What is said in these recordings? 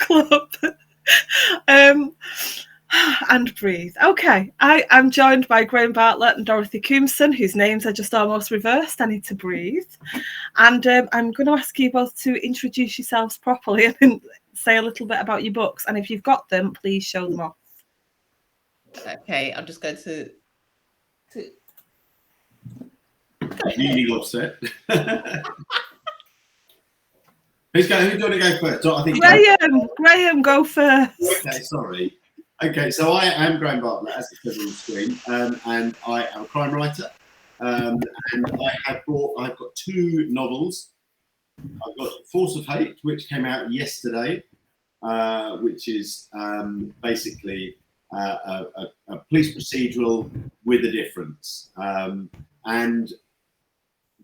Club. And breathe. Okay, I'm joined by Graham Bartlett and Dorothy Koomson, whose names are just almost reversed. I need to breathe. And I'm going to ask you both to introduce yourselves properly and say a little bit about your books. And if you've got them, please show them off. Okay, I'm just going to really upset. Who's going to go first? I think Graham, go first. Okay, sorry. Okay, so I am Graham Bartlett, as it says on the screen, and I am a crime writer. And I've got two novels. I've got Force of Hate, which came out yesterday, which is basically a police procedural with a difference. And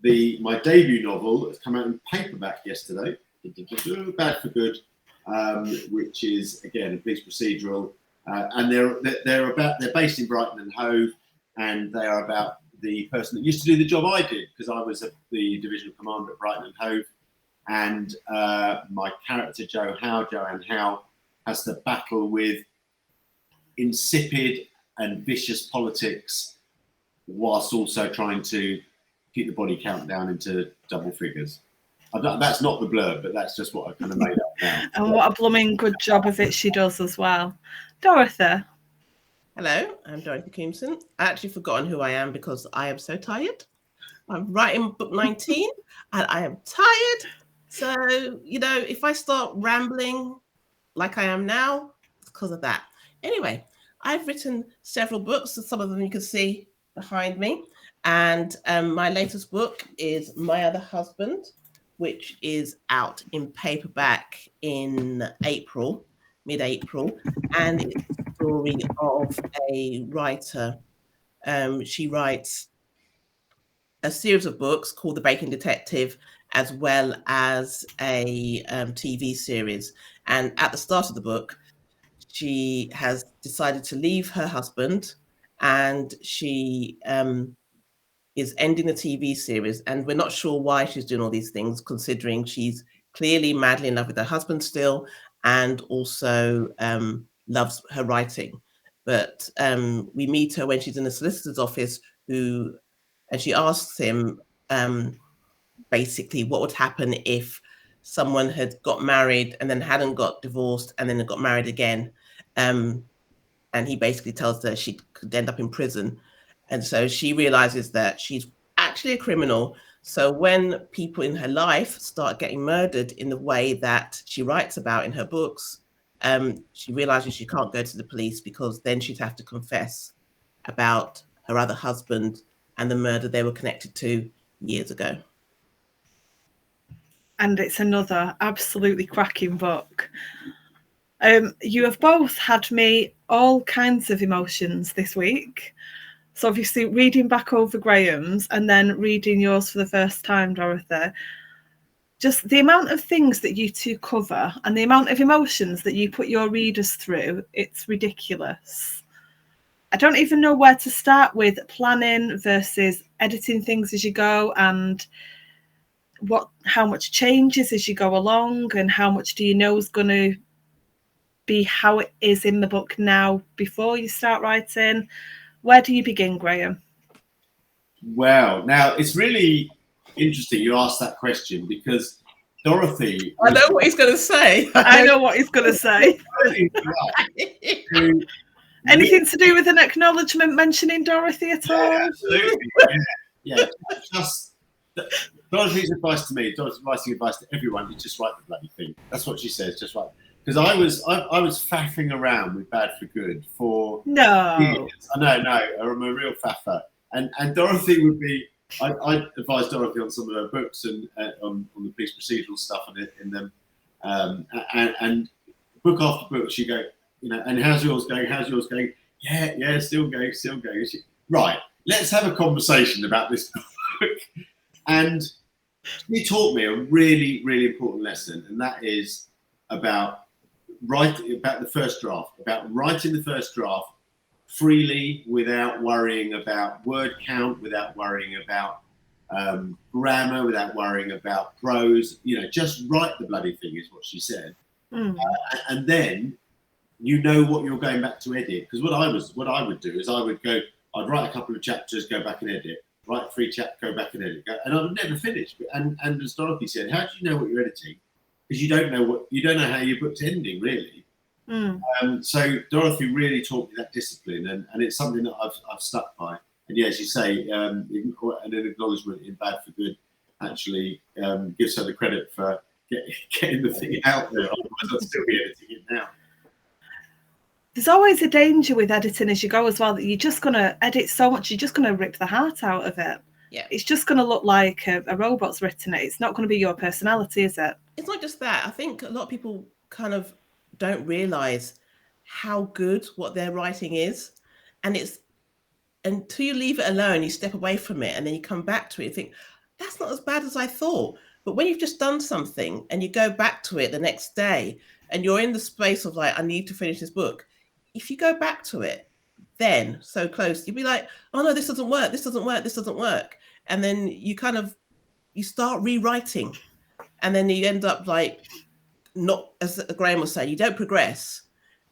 my debut novel has come out in paperback yesterday, Bad for Good, which is again a police procedural, and they're based in Brighton and Hove, and they are about the person that used to do the job I did, because I was the divisional commander at Brighton and Hove, and my character Joanne Howe has to battle with insipid and vicious politics, whilst also trying to keep the body count down into double figures. That's not the blurb, but that's just what I kind of made up now. And what a blooming good job of it she does as well. Dorothy. Hello, I'm Dorothy Koomson. I actually forgotten who I am because I am so tired. I'm writing book 19 and I am tired. So, if I start rambling like I am now, it's because of that. Anyway, I've written several books, and some of them you can see behind me. And my latest book is My Other Husband, which is out in paperback in mid-April. And it's the story of a writer. She writes a series of books called The Baking Detective, as well as a TV series. And at the start of the book, she has decided to leave her husband, and she is ending the TV series. And we're not sure why she's doing all these things, considering she's clearly madly in love with her husband still, and also loves her writing. But we meet her when she's in the solicitor's office, and she asks him basically what would happen if someone had got married and then hadn't got divorced and then got married again. And he basically tells her she could end up in prison. And so she realizes that she's actually a criminal. So when people in her life start getting murdered in the way that she writes about in her books, she realizes she can't go to the police, because then she'd have to confess about her other husband and the murder they were connected to years ago. And it's another absolutely cracking book. You have both had me all kinds of emotions this week. So obviously reading back over Graham's and then reading yours for the first time, Dorothy, just the amount of things that you two cover and the amount of emotions that you put your readers through, it's ridiculous. I don't even know where to start with planning versus editing things as you go, and how much changes as you go along, and how much do you know is going to be how it is in the book now before you start writing. Where do you begin, Graham? Well, now it's really interesting you asked that question, because Dorothy... I know what he's going to say. I know what he's going to say. Anything to do with an acknowledgement mentioning Dorothy at all? Yeah, absolutely. Yeah. Just Dorothy's advice to me, Dorothy's writing advice to everyone, is just write the bloody thing. That's what she says, just write. Because I was faffing around with Bad for Good for years. I know, I'm a real faffer. And Dorothy would be, I advised Dorothy on some of her books and on the police procedural stuff in them. And book after book, she'd go, and how's yours going? How's yours going? Yeah, still going. Right, let's have a conversation about this book. And she taught me a really, really important lesson, and that is about the first draft, about writing the first draft freely, without worrying about word count, without worrying about grammar, without worrying about prose. Just write the bloody thing, is what she said. And then you know what you're going back to edit. Because what I would do is I'd write a couple of chapters, go back and edit, write 3 chapters, go back and edit, and I would never finish. And as Dorothy said, how do you know what you're editing? Because you don't know how your book's ending, really. So Dorothy really taught me that discipline, and it's something that I've stuck by. And yeah, as you say, an acknowledgement in Bad for Good actually gives her the credit for getting the thing out there. Otherwise, I'd still be editing it now. There's always a danger with editing as you go as well, that you're just going to edit so much, you're just going to rip the heart out of it. Yeah. It's just going to look like a robot's written it. It's not going to be your personality, is it? It's not just that. I think a lot of people kind of don't realise how good what they're writing is. And it's until you leave it alone, you step away from it, and then you come back to it and think, that's not as bad as I thought. But when you've just done something and you go back to it the next day and you're in the space of like, I need to finish this book. If you go back to it, then so close, you'll be like, oh no, this doesn't work. This doesn't work. This doesn't work. And then you start rewriting, and then you end up like, not, as Graham was saying, you don't progress,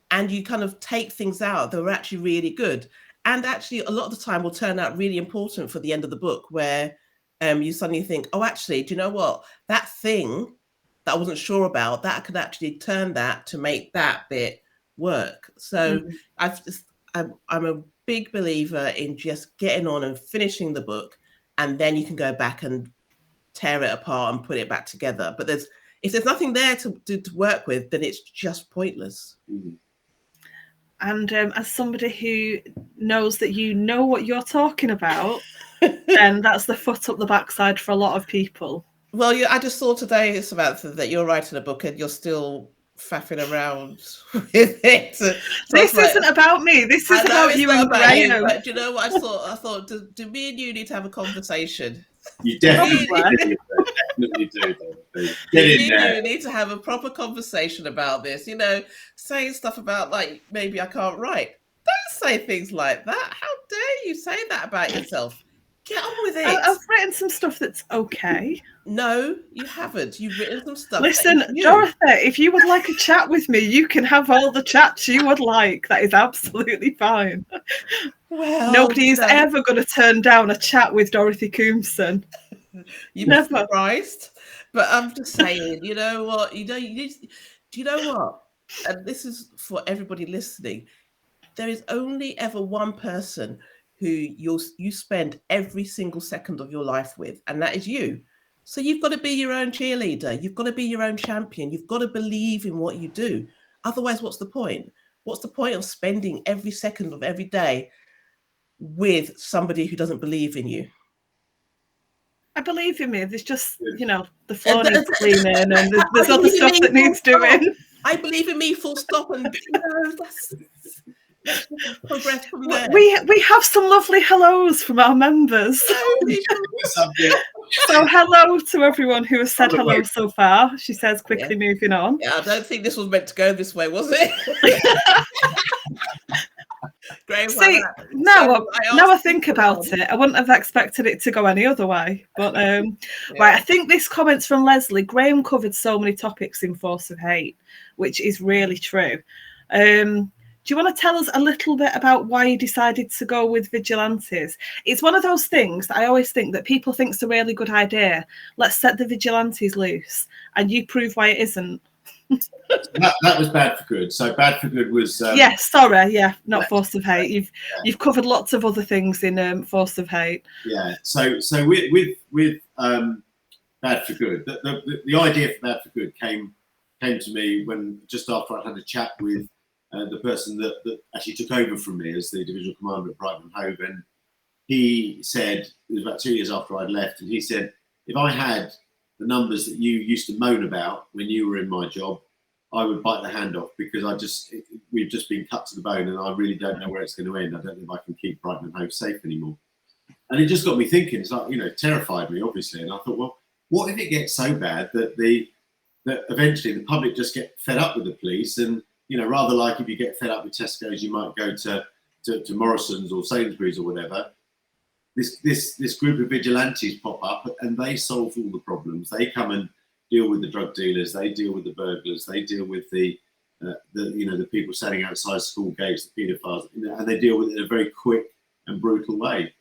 and you kind of take things out that were actually really good. And actually a lot of the time will turn out really important for the end of the book, where you suddenly think, oh, actually, do you know what? That thing that I wasn't sure about, that I could actually turn that to make that bit work. So I'm a big believer in just getting on and finishing the book, and then you can go back and tear it apart and put it back together. But if there's nothing there to work with, then it's just pointless. And as somebody who knows that you know what you're talking about, then that's the foot up the backside for a lot of people. Well, I just saw today, Samantha, that you're writing a book and you're still faffing around with it. So this isn't about me. This is about you and Graham. But do you know what I thought? Do me and you need to have a conversation? You definitely do. Get in there. You need to have a proper conversation about this. You know, saying stuff about like, maybe I can't write. Don't say things like that. How dare you say that about yourself? Get on with it. I've written some stuff that's okay. No, you haven't. You've written some stuff. Listen, Dorothy, if you would like a chat with me, you can have all the chats you would like. That is absolutely fine. Well, nobody is ever going to turn down a chat with Dorothy Koomson. You'd be surprised. But I'm just saying, you know what? Do you know what? And this is for everybody listening. There is only ever one person who you spend every single second of your life with, and that is you. So you've got to be your own cheerleader. You've got to be your own champion. You've got to believe in what you do. Otherwise, what's the point? What's the point of spending every second of every day with somebody who doesn't believe in you? I believe in me. There's just, the floor needs cleaning, and there's other stuff that needs doing. I believe in me, full stop, and that's progress from there. We have some lovely hellos from our members. So hello to everyone who has said hello so far. She says, quickly moving on. Yeah, I don't think this was meant to go this way, was it? Graham, see, now I think about it, I wouldn't have expected it to go any other way. But right, I think this comment's from Leslie. Graham covered so many topics in Force of Hate, which is really true. Do you want to tell us a little bit about why you decided to go with vigilantes? It's one of those things that I always think that people think is a really good idea. Let's set the vigilantes loose, and you prove why it isn't. that was Bad for Good. So Bad for Good was not Force of Hate. You've covered lots of other things in Force of Hate. Yeah. So with Bad for Good, the idea for Bad for Good came to me when just after I had a chat with the person that actually took over from me as the divisional commander at Brighton and Hove, and he said, it was about 2 years after I'd left, and he said, if I had the numbers that you used to moan about when you were in my job, I would bite the hand off, because we've just been cut to the bone, and I really don't know where it's going to end. I don't think I can keep Brighton and Hove safe anymore. And it just got me thinking. It's like, terrified me, obviously. And I thought, well, what if it gets so bad that eventually the public just get fed up with the police, and rather like if you get fed up with Tesco's, you might go to Morrison's or Sainsbury's or whatever. This group of vigilantes pop up, and they solve all the problems. They come and deal with the drug dealers, they deal with the burglars, they deal with the people standing outside school gates, the paedophiles, and they deal with it in a very quick and brutal way.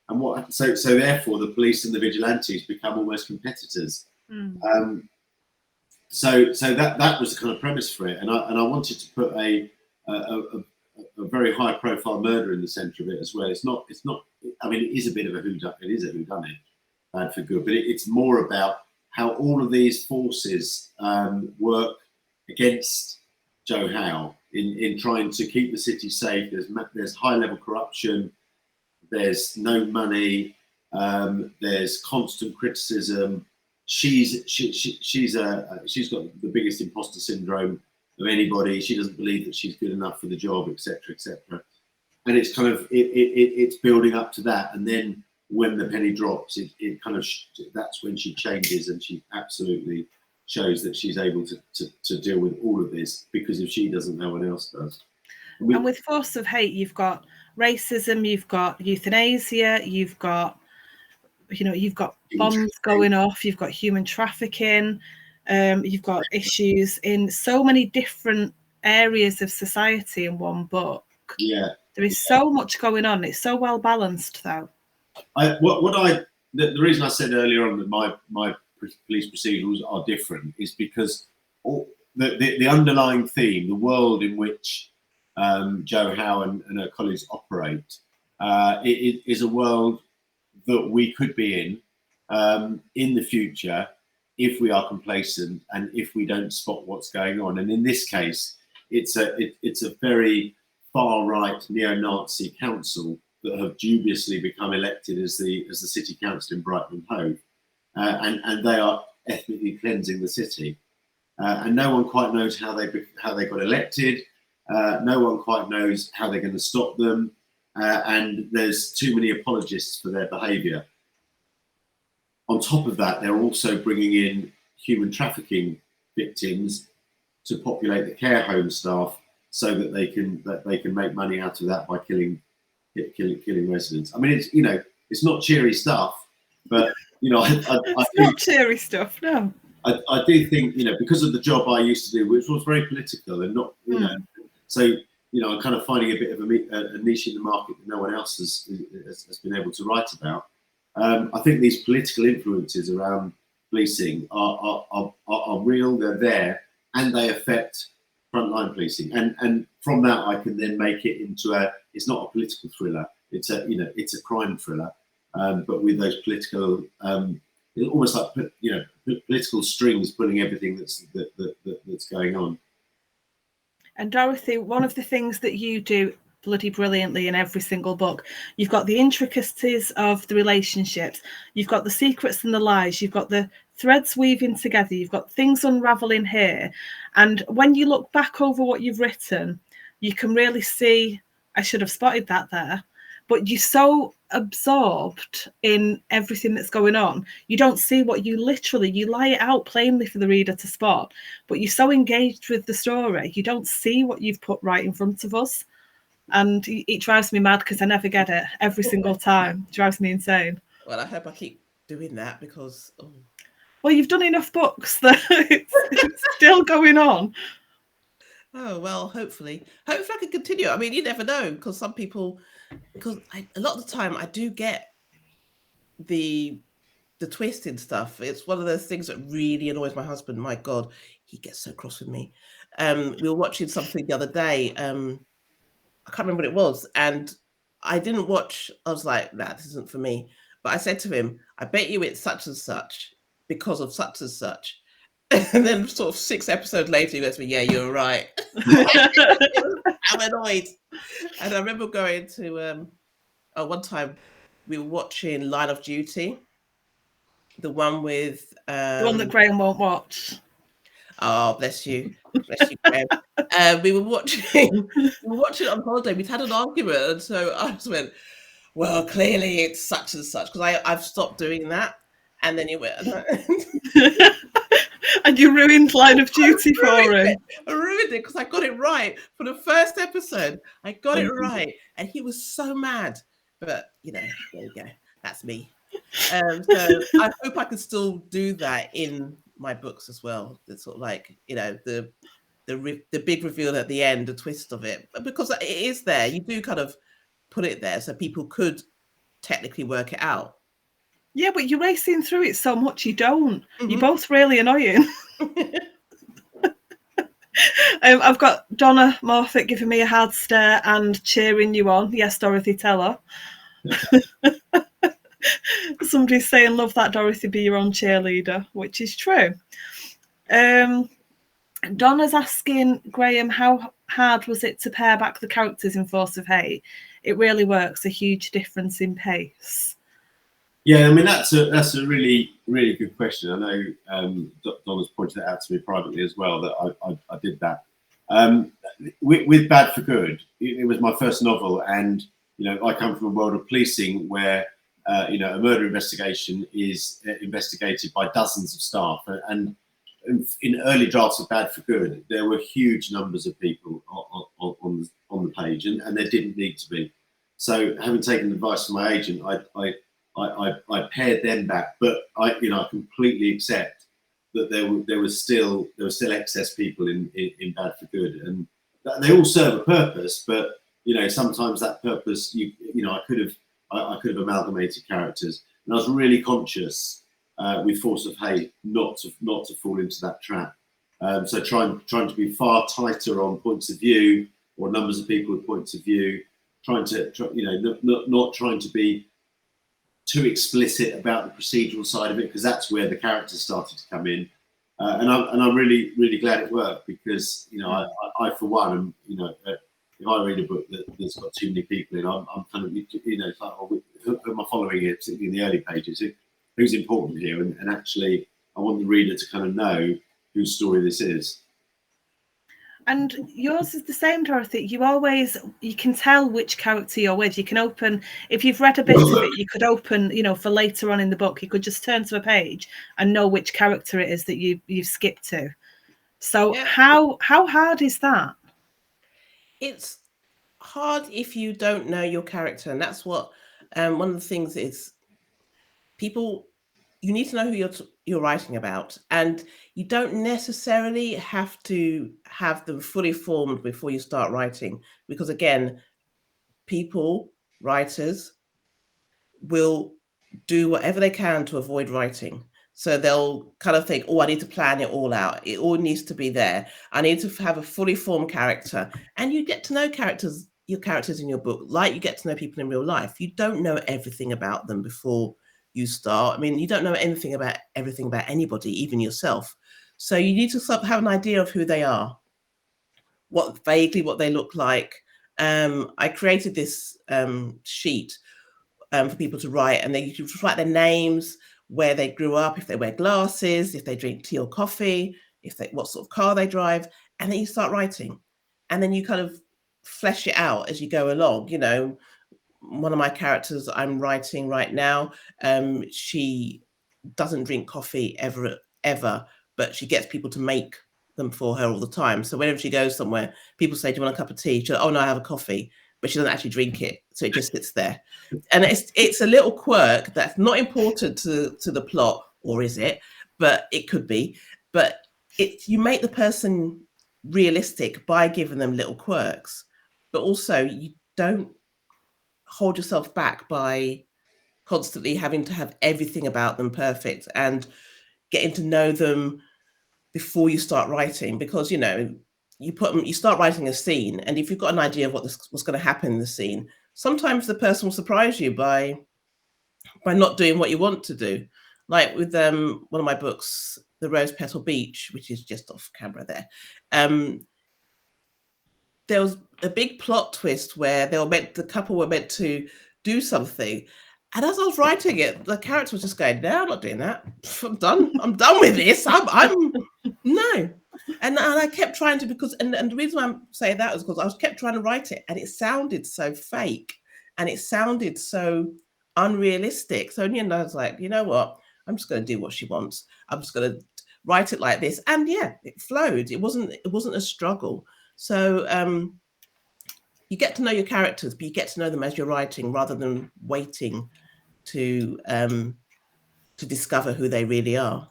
And so therefore the police and the vigilantes become almost competitors. So that was the kind of premise for it, and I wanted to put a very high profile murder in the centre of it as well. It's not. I mean, it is a bit of a whodunit, bad for good, but it's more about how all of these forces work against Joe Howe in trying to keep the city safe. There's high level corruption. There's no money. There's constant criticism. She's got the biggest imposter syndrome of anybody. She doesn't believe that she's good enough for the job, etc., etc. And it's kind of it's building up to that, and then when the penny drops, it kind of that's when she changes, and she absolutely shows that she's able to deal with all of this, because if she doesn't, no one else does. And with Force of Hate, you've got racism, you've got euthanasia, you've got bombs going off, you've got human trafficking, you've got issues in so many different areas of society in one book. Yeah, there is so much going on. It's so well balanced, though. The reason I said earlier on that my police procedurals are different is because the underlying theme, the world in which Joe Howe and her colleagues operate, it is a world that we could be in the future if we are complacent and if we don't spot what's going on. And in this case, it's a very far right neo-Nazi council that have dubiously become elected as the city council in Brighton and Hove, and they are ethnically cleansing the city, and no one quite knows how they got elected. No one quite knows how they're going to stop them. And there's too many apologists for their behaviour. On top of that, they're also bringing in human trafficking victims to populate the care home staff, so that they can make money out of that by killing residents. I mean, it's not cheery stuff, but it's not cheery stuff. No, I do think because of the job I used to do, which was very political and not so. I'm kind of finding a bit of a niche in the market that no one else has been able to write about. I think these political influences around policing are real. They're there, and they affect frontline policing. And from that, I can then make it into it's not a political thriller. It's a crime thriller, but with those political, almost like political strings pulling everything that's going on. And Dorothy, one of the things that you do bloody brilliantly in every single book, you've got the intricacies of the relationships, you've got the secrets and the lies, you've got the threads weaving together, you've got things unraveling here. And when you look back over what you've written, you can really see, I should have spotted that there, but you're so absorbed in everything that's going on. You don't see what you lie it out plainly for the reader to spot, but you're so engaged with the story, you don't see what you've put right in front of us. And it drives me mad because I never get it every single time. It drives me insane. Well, I hope I keep doing that because... Well, you've done enough books that it's still going on. Oh, well, hopefully I can continue. I mean, you never know, because a lot of the time I do get the twist in stuff. It's one of those things that really annoys my husband. My God, he gets so cross with me. We were watching something the other day. I can't remember what it was. And I didn't watch. I was like, nah, this isn't for me. But I said to him, I bet you it's such and such because of such and such. And then sort of 6 episodes later, he goes to me, yeah, you're right. I'm annoyed. And I remember going to, one time we were watching Line of Duty. The one with... the one that Graham won't watch. Oh, bless you. Bless you, Graham. We were watching it on holiday. We'd had an argument. And so I just went, well, clearly it's such and such. Because I've stopped doing that. And then you went... And you ruined Line of Duty for him. I ruined it because I got it right for the first episode. I got it right. And he was so mad. But, there you go. That's me. So I hope I can still do that in my books as well. It's sort of like, you know, the big reveal at the end, the twist of it, because it is there. You do kind of put it there so people could technically work it out. Yeah, but you're racing through it so much you don't. Mm-hmm. You're both really annoying. I've got Donna Morfitt giving me a hard stare and cheering you on. Yes, Dorothy, tell her. Somebody's saying, love that, Dorothy, be your own cheerleader, which is true. Donna's asking Graham, how hard was it to pare back the characters in Force of Hate? It really works, a huge difference in pace. Yeah, I mean, that's a really, really good question. I know Donna's pointed that out to me privately as well, that I did that. With Bad for Good, it was my first novel, and, you know, I come from a world of policing where, you know, a murder investigation is investigated by dozens of staff, and in early drafts of Bad for Good, there were huge numbers of people on the page, and there didn't need to be. So, having taken advice from my agent, I pared them back, but I completely accept that there was still excess people in Bad for Good, and they all serve a purpose. But, you know, sometimes that purpose, I could have amalgamated characters, and I was really conscious with Force of Hate not to fall into that trap. So trying to be far tighter on points of view or numbers of people with points of view, not trying to be too explicit about the procedural side of it, because that's where the characters started to come in, and I'm really, really glad it worked, because, you know, I for one am, you know, if I read a book that's got too many people in, I'm kind of, you know, it's like, who am I following here, particularly in the early pages? Who's important here? And actually, I want the reader to kind of know whose story this is. And yours is the same, Dorothy. You can tell which character you're with. You can open, if you've read a bit of it, you could open, you know, for later on in the book, you could just turn to a page and know which character it is that you've skipped to. So yeah. How hard is that? It's hard if you don't know your character. And that's what, one of the things is, you need to know who you're writing about, and you don't necessarily have to have them fully formed before you start writing, because, again, writers will do whatever they can to avoid writing. So they'll kind of think, oh, I need to plan it all out. It all needs to be there. I need to have a fully formed character. And you get to know your characters in your book like you get to know people in real life. You don't know everything about them before you start. I mean, you don't know everything about anybody, even yourself. So you need to have an idea of who they are, what they look like. I created this sheet for people to write, and you can write their names, where they grew up, if they wear glasses, if they drink tea or coffee, what sort of car they drive, and then you start writing, and then you kind of flesh it out as you go along. You know, one of my characters I'm writing right now, she doesn't drink coffee ever, but she gets people to make them for her all the time. So whenever she goes somewhere, people say, do you want a cup of tea? She'll, oh no, I have a coffee, but she doesn't actually drink it. So it just sits there. And it's a little quirk that's not important to the plot, or is it? But it could be. But you make the person realistic by giving them little quirks, but also you don't hold yourself back by constantly having to have everything about them perfect and getting to know them before you start writing, because, you know, you start writing a scene, and if you've got an idea of what's going to happen in the scene, sometimes the person will surprise you by not doing what you want to do. Like with one of my books, The Rose Petal Beach, which is just off camera there, there was a big plot twist where the couple were meant to do something. And as I was writing it, the character was just going, no, I'm not doing that. I'm done. I'm done with this. I'm no. And I kept trying to, and the reason why I'm saying that is because I kept trying to write it, and it sounded so fake, and it sounded so unrealistic. So in the end, I was like, you know what? I'm just going to do what she wants. I'm just going to write it like this. And yeah, it flowed. It wasn't a struggle. So you get to know your characters, but you get to know them as you're writing, rather than waiting to discover who they really are.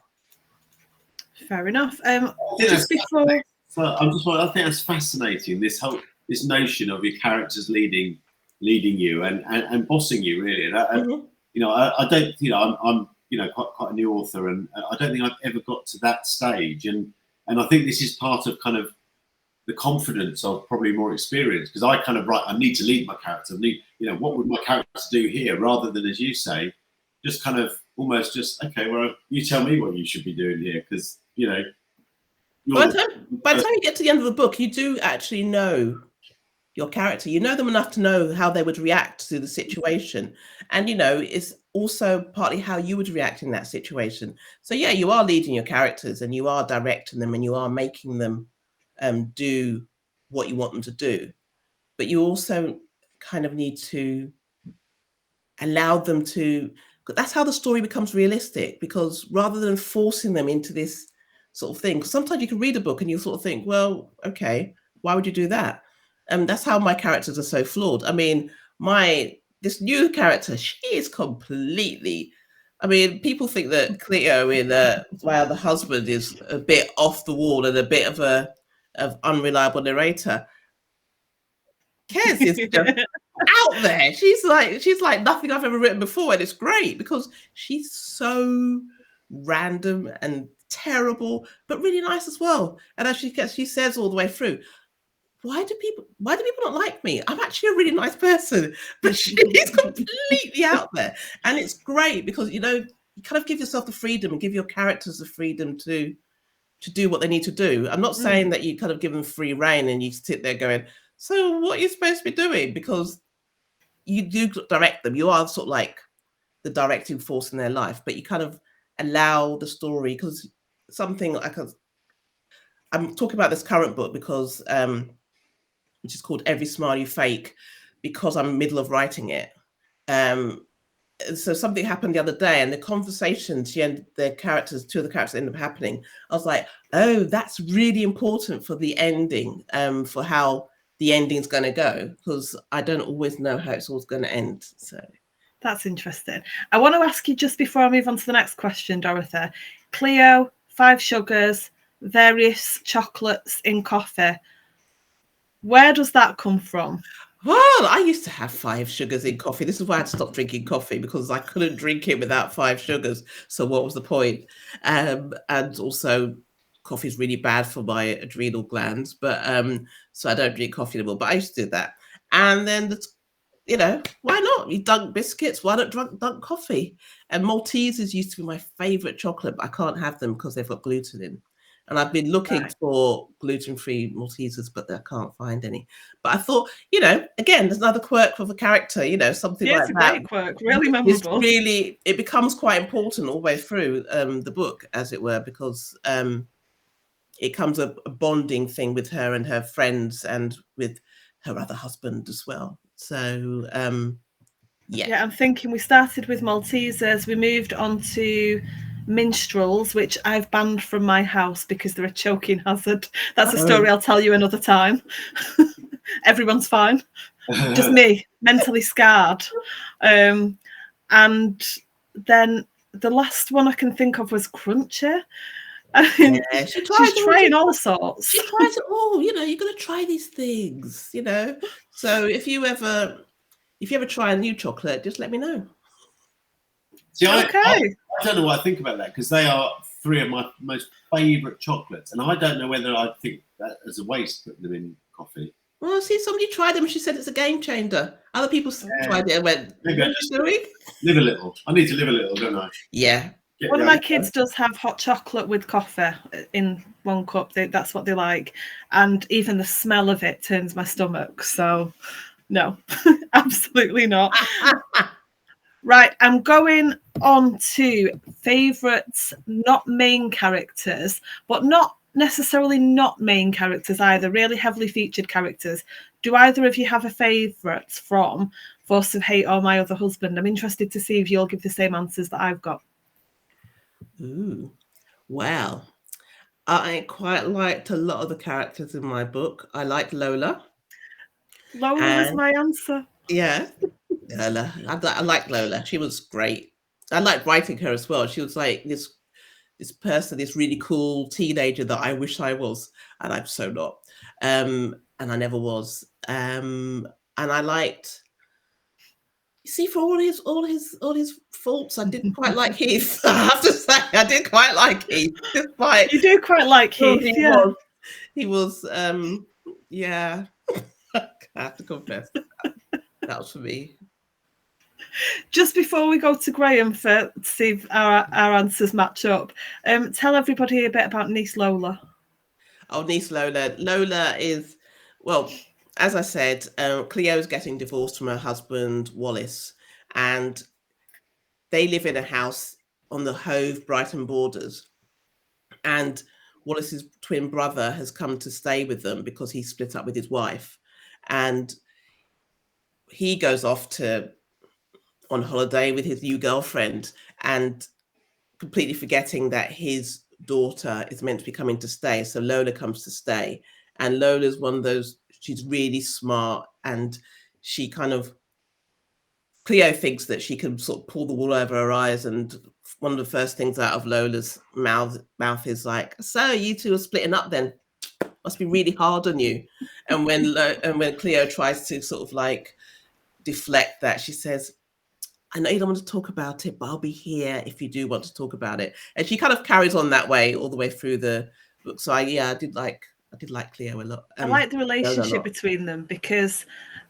Fair enough. I think Just before. So I think that's fascinating. This notion of your characters leading you and bossing you really. And I don't. I'm quite a new author, and I don't think I've ever got to that stage. And I think this is part of kind of the confidence of probably more experience, because I kind of I need to lead my character. What would my character do here, rather than, as you say, just kind of almost just, okay, well, you tell me what you should be doing here, because by the time you get to the end of the book, you do actually know your character. You know them enough to know how they would react to the situation, and it's also partly how you would react in that situation. So yeah, you are leading your characters, and you are directing them, and you are making them do what you want them to do, but you also kind of need to allow them to. That's how the story becomes realistic, because rather than forcing them into this sort of thing, because sometimes you can read a book and you sort of think, well, okay, why would you do that? And that's how my characters are so flawed. I mean, this new character, she is completely. I mean, people think that Cleo in While the Husband is a bit off the wall and a bit of unreliable narrator. Kez is just out there. She's like nothing I've ever written before, and it's great because she's so random and terrible, but really nice as well. And as she says all the way through, why do people not like me? I'm actually a really nice person, but she's completely out there, and it's great because you kind of give yourself the freedom and give your characters the freedom to do what they need to do. I'm not saying that you kind of give them free rein and you sit there going, so what are you supposed to be doing? Because you do direct them. You are sort of like the directing force in their life, but you kind of allow the story, because something like I'm talking about this current book because which is called Every Smile You Fake, because I'm in the middle of writing it. So something happened the other day, and the conversation two of the characters ended up happening. I was like, oh, that's really important for the ending, for how the ending's going to go, because I don't always know how it's all going to end. So that's interesting. I want to ask you, just before I move on to the next question, Dorothy, Cleo, 5 sugars, various chocolates in coffee. Where does that come from? Well, I used to have 5 sugars in coffee. This is why I had to stop drinking coffee, because I couldn't drink it without 5 sugars. So what was the point? And also, coffee is really bad for my adrenal glands, but so I don't drink coffee anymore. But I used to do that. And then why not? You dunk biscuits. Why not dunk coffee? And Maltesers used to be my favorite chocolate, but I can't have them because they've got gluten in. And I've been looking for gluten-free Maltesers, but I can't find any. But I thought, again, there's another quirk of a character, something like that. Great quirk, really memorable. It becomes quite important all the way through the book, as it were, because it comes a bonding thing with her and her friends and with her other husband as well. So, yeah, I'm thinking we started with Maltesers, we moved on to minstrels, which I've banned from my house because they're a choking hazard. That's a story I'll tell you another time. Everyone's fine, just me, mentally scarred. And then the last one I can think of was Crunchy. She's trying all sorts. She tries it all. You're going to try these things. So if you ever try a new chocolate, just let me know. See, I don't know what I think about that, because they are 3 of my most favourite chocolates, and I don't know whether I think that as a waste putting them in coffee. Well, see, somebody tried them and she said it's a game changer. Other people tried it and went, maybe I just live a little. I need to live a little, don't I? Yeah. One of my kids does have hot chocolate with coffee in one cup. That's what they like. And even the smell of it turns my stomach. So, no, absolutely not. Right, I'm going on to favourites, not main characters, but not necessarily not main characters either, really heavily featured characters. Do either of you have a favourite from Force of Hate or My Other Husband? I'm interested to see if you'll give the same answers that I've got. Ooh, well, I quite liked a lot of the characters in my book. I liked Lola. Lola was my answer. Yeah, Lola. I liked Lola. She was great. I liked writing her as well. She was like this this person, this really cool teenager that I wish I was, and I'm so not. And I never was. And I liked. See, for all his faults, I did quite like Heath. I have to say, I did quite like Heath, despite You do quite like Heath, yeah. He was, yeah. I have to confess, that was for me. Just before we go to Graham to see if our answers match up, tell everybody a bit about niece Lola. Oh, niece Lola. Lola is, well, as I said, Cleo's getting divorced from her husband, Wallace, and they live in a house on the Hove, Brighton borders. And Wallace's twin brother has come to stay with them because he split up with his wife. And he goes off on holiday with his new girlfriend and completely forgetting that his daughter is meant to be coming to stay. So Lola comes to stay. And Lola's one of those, she's really smart, and she kind of, Cleo thinks that she can sort of pull the wool over her eyes, and one of the first things out of Lola's mouth is like, so you two are splitting up then? Must be really hard on you. And when Cleo tries to sort of like deflect that, she says, I know you don't want to talk about it, but I'll be here if you do want to talk about it. And she kind of carries on that way all the way through the book. So I did like Cleo a lot. I like the relationship between them because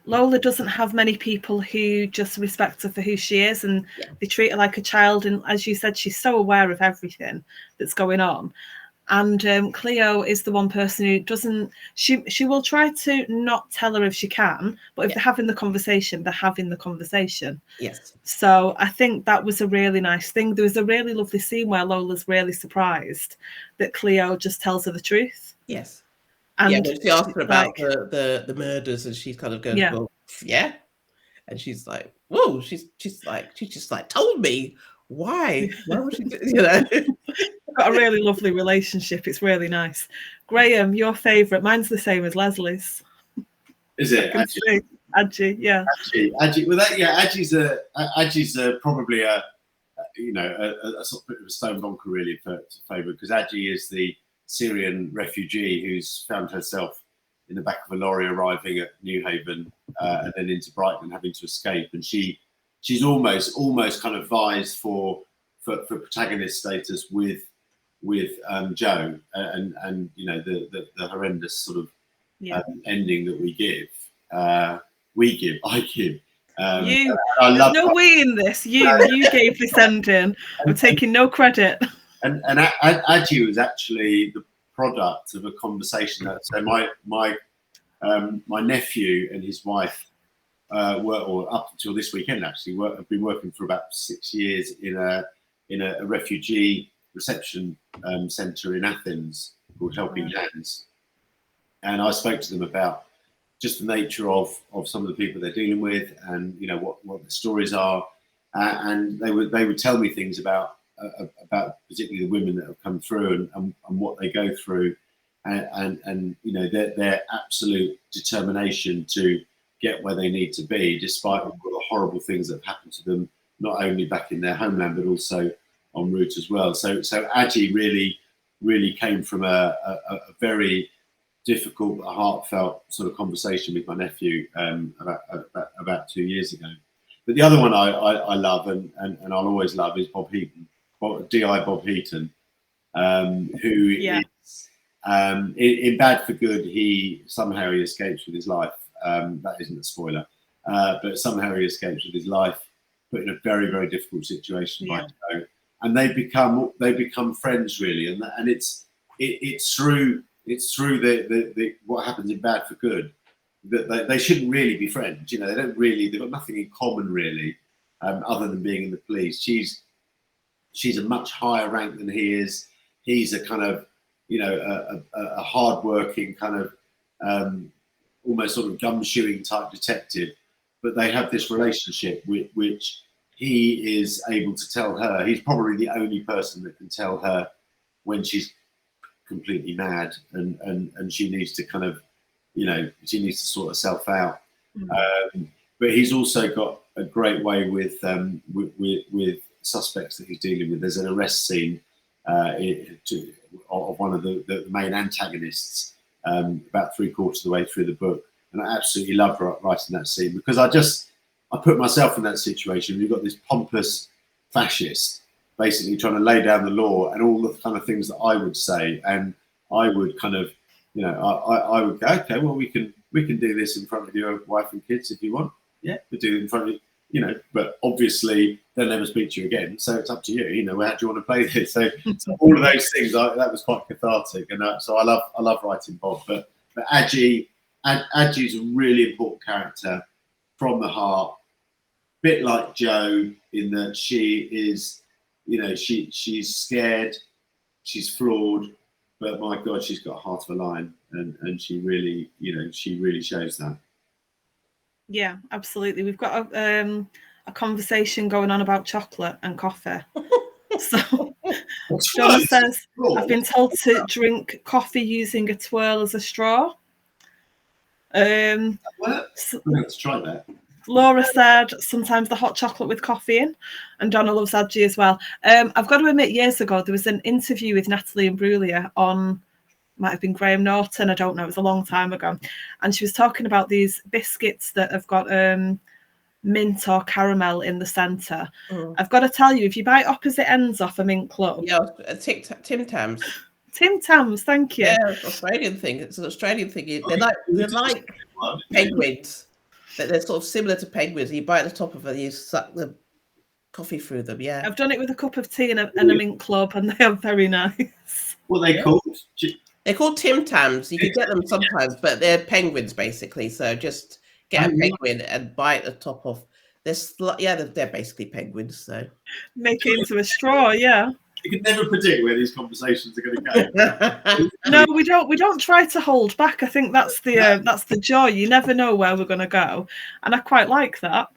Lola doesn't have many people who just respect her for who she is, and they treat her like a child. And as you said, she's so aware of everything that's going on. And Cleo is the one person who doesn't, she will try to not tell her if she can, but if they're having the conversation, they're having the conversation. Yes. So I think that was a really nice thing. There was a really lovely scene where Lola's really surprised that Cleo just tells her the truth. Yes. And when she asked her about the murders, and she kind of goes, well, yeah. And she's like, whoa, she just like told me. Why would she do, Got a really lovely relationship. It's really nice. Graham, your favourite? Mine's the same as Leslie's. Is it? Adji, yeah. Adji. Well, Adji's probably a sort of a stone bonker really for favourite, because Adji is the Syrian refugee who's found herself in the back of a lorry arriving at Newhaven and then into Brighton, having to escape, and she's almost kind of vies for protagonist status with Joe, and you know the horrendous sort of ending that I give. There's no we in this. You gave this ending. I'm taking no credit. And Adji was actually the product of a conversation that, so my nephew and his wife or up until this weekend actually have been working for about 6 years in a refugee reception centre in Athens called Helping Hands, and I spoke to them about just the nature of some of the people they're dealing with, and you know what the stories are, and they would tell me things about particularly the women that have come through and what they go through, and you know their absolute determination to get where they need to be, despite all the horrible things that have happened to them, not only back in their homeland but also en route as well. So Adji really came from a very difficult, heartfelt sort of conversation with my nephew about 2 years ago. But the other one I love and I'll always love is Bob Heaton, D.I. Bob Heaton, who is in Bad for Good. He escapes with his life. That isn't a spoiler, but somehow he escapes with his life, put in a very, very difficult situation by Joe, and they become friends really, and it's through the what happens in Bad for Good that they shouldn't really be friends. You know, they've got nothing in common really, other than being in the police. She's a much higher rank than he is. He's a kind of, you know, a hard-working kind of almost sort of gumshoeing type detective, but they have this relationship which he is able to tell her. He's probably the only person that can tell her when she's completely mad and she needs to kind of, you know, she needs to sort herself out. But he's also got a great way with suspects that he's dealing with. There's an arrest scene of one of the main antagonists about 3/4 of the way through the book. And I absolutely love writing that scene because I put myself in that situation. You've got this pompous fascist basically trying to lay down the law and all the kind of things that I would say. And I would kind of, I would go, okay, well, we can do this in front of your wife and kids if you want. Yeah, we'll do it in front of but obviously they'll never speak to you again. So it's up to you, how do you want to play this? So all of those things, that was quite cathartic. And so I love writing Bob. But Adji's a really important character from the heart, bit like Jo in that she is, she's scared, she's flawed, but my God, she's got a heart of a lion, and she really, she really shows that. Yeah, absolutely. We've got a conversation going on about chocolate and coffee. So John says, I've been told to drink coffee using a twirl as a straw. Let's try that. Laura said sometimes the hot chocolate with coffee in, and Donna loves Adji as well. I've got to admit, years ago there was an interview with Natalie Imbruglia on, might have been Graham Norton, I don't know, it was a long time ago, and she was talking about these biscuits that have got mint or caramel in the centre. I've got to tell you, if you buy opposite ends off a Mint Club, Tim Tams. Tim Tams, thank you. Yeah, Australian thing. It's an Australian thing. They're like penguins. They're sort of similar to penguins. You bite the top of it, you suck the coffee through them. Yeah, I've done it with a cup of tea and a Mint Club, and they are very nice. What are they called? They're called Tim Tams. You can get them sometimes, but they're penguins basically. So just get a penguin and bite the top off. They're basically penguins. So make it into a straw. Yeah. You can never predict where these conversations are going to go. No, we don't. We don't try to hold back. I think that's the joy. You never know where we're going to go, and I quite like that.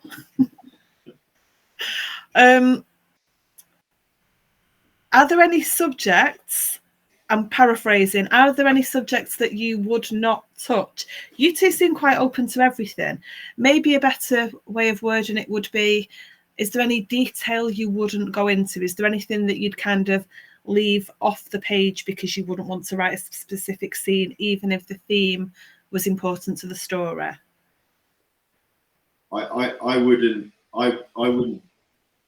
Are there any subjects? I'm paraphrasing. Are there any subjects that you would not touch? You two seem quite open to everything. Maybe a better way of wording it would be, is there any detail you wouldn't go into? Is there anything that you'd kind of leave off the page because you wouldn't want to write a specific scene, even if the theme was important to the story? I wouldn't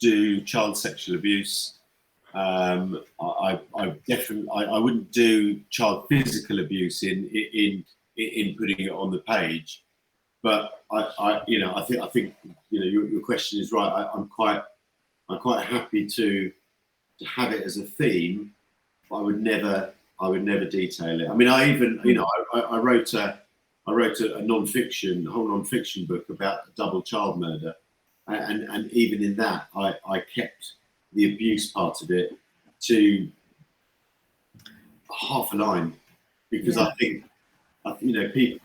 do child sexual abuse. I wouldn't do child physical abuse in putting it on the page. But I think your question is right. I'm quite happy to have it as a theme, but I would never detail it. I mean, I wrote a whole non-fiction book about double child murder, and even in that, I kept the abuse part of it to half a line, because I think people.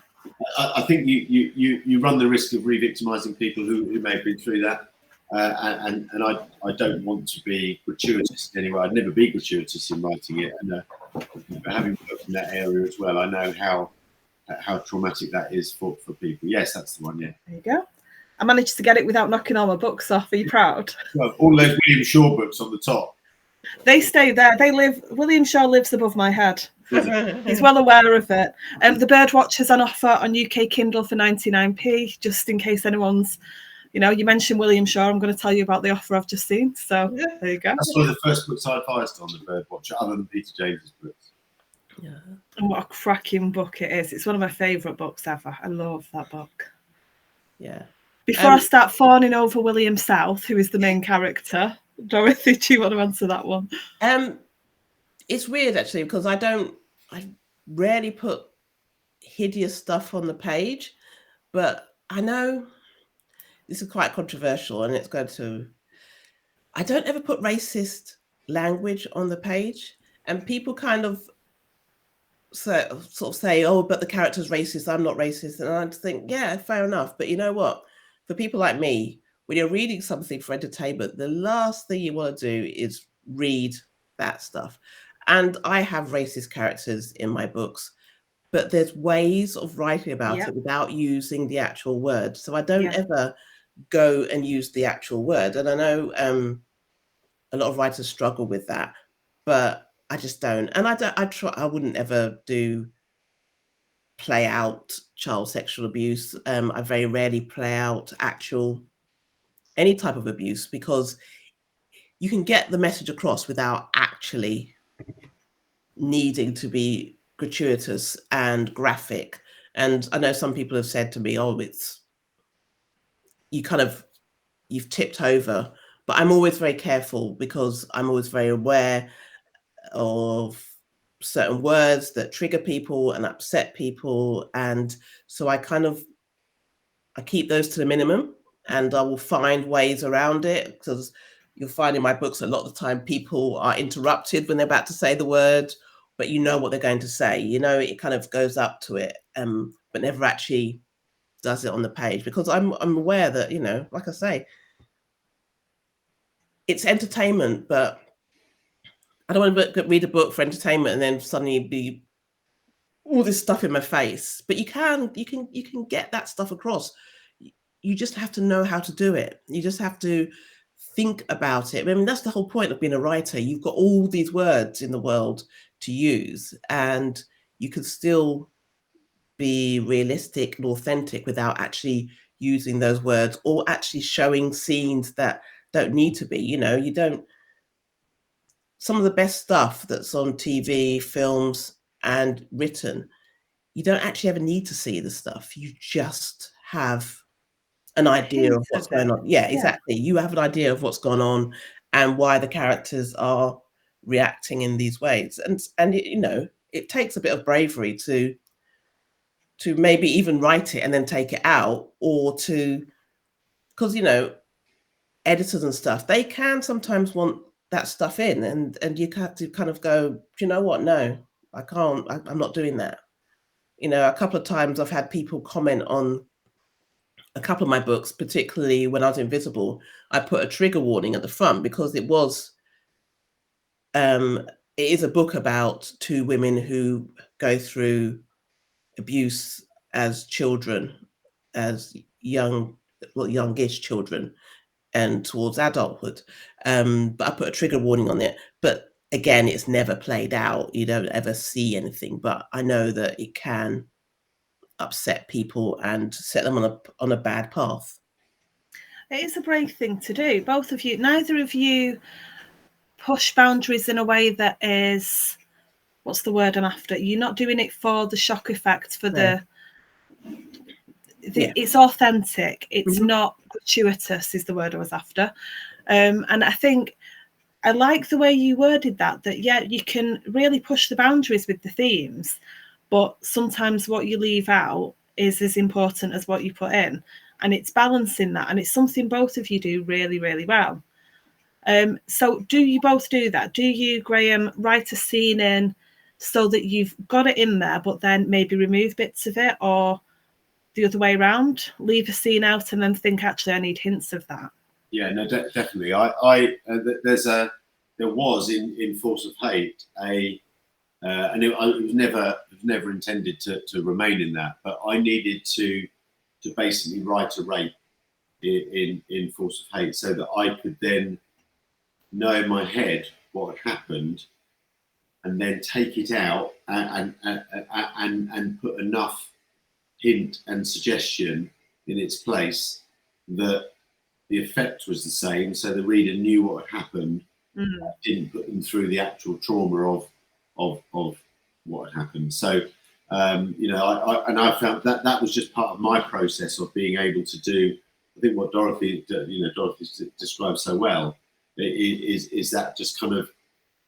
I think you run the risk of re-victimizing people who may have been through that, and I don't want to be gratuitous in any way. I'd never be gratuitous in writing it, and having worked in that area as well, I know how traumatic that is for people. Yes, that's the one. Yeah. There you go. I managed to get it without knocking all my books off. Are you proud? Well, all those William Shaw books on the top. They stay there. They live. William Shaw lives above my head. He's well aware of it. The Birdwatcher's on offer on UK Kindle for 99p, just in case anyone's, you mentioned William Shaw. I'm going to tell you about the offer I've just seen. So there you go. That's one of the first books I advised on the Birdwatcher, other than Peter James's books. Yeah. And what a cracking book it is. It's one of my favourite books ever. I love that book. Yeah. Before I start fawning over William South, who is the main character, Dorothy, do you want to answer that one? It's weird actually, because I rarely put hideous stuff on the page, but I know this is quite controversial, and I don't ever put racist language on the page, and people kind of sort of say, oh, but the character's racist, I'm not racist, and I just think, yeah, fair enough, but you know what? For people like me, when you're reading something for entertainment, the last thing you want to do is read that stuff. And I have racist characters in my books, but there's ways of writing about it without using the actual word. So I don't ever go and use the actual word. And I know a lot of writers struggle with that, but I just don't. And I wouldn't ever do play out child sexual abuse. I very rarely play out any type of abuse, because you can get the message across without actually needing to be gratuitous and graphic. And I know some people have said to me, oh, you've tipped over. But I'm always very careful, because I'm always very aware of certain words that trigger people and upset people. And so I keep those to the minimum, and I will find ways around it, because you'll find in my books a lot of the time people are interrupted when they're about to say the word, but you know what they're going to say. It kind of goes up to it, but never actually does it on the page, because I'm aware that, like I say, it's entertainment, but I don't want to read a book for entertainment and then suddenly be all this stuff in my face. But you can get that stuff across. You just have to know how to do it. You just have to think about it. I mean, that's the whole point of being a writer. You've got all these words in the world to use, and you can still be realistic and authentic without actually using those words, or actually showing scenes that don't need to be. You don't. Some of the best stuff that's on TV, films, and written, you don't actually ever need to see the stuff. You just have an idea of what's going on. Yeah, exactly. You have an idea of what's gone on and why the characters are reacting in these ways. And it takes a bit of bravery to maybe even write it and then take it out, or because editors and stuff, they can sometimes want that stuff in, and you have to kind of go, do you know what? No, I can't. I'm not doing that. A couple of times I've had people comment on a couple of my books, particularly when I was Invisible. I put a trigger warning at the front, because it is a book about two women who go through abuse as children, as youngish children, and towards adulthood. But I put a trigger warning on it. But again, it's never played out. You don't ever see anything. But I know that it can upset people and set them on a bad path. It is a brave thing to do. Both of you, neither of you push boundaries in a way that is, what's the word I'm after? You're not doing it for the shock effect, for it's authentic. It's not gratuitous is the word I was after. And I think I like the way you worded that you can really push the boundaries with the themes, but sometimes what you leave out is as important as what you put in. And it's balancing that. And it's something both of you do really, really well. So do you both do that? Do you, Graham, write a scene in so that you've got it in there, but then maybe remove bits of it, or the other way around, leave a scene out and then think, actually, I need hints of that? Yeah, no, definitely. There was in Force of Hate and it was never intended to remain in that, but I needed to basically write a rape in Force of Hate, so that I could then know in my head what had happened, and then take it out and put enough hint and suggestion in its place that the effect was the same, so the reader knew what had happened. Didn't put them through the actual trauma of what had happened. So I found that was just part of my process of being able to do, I think, what Dorothy described so well, is that just kind of,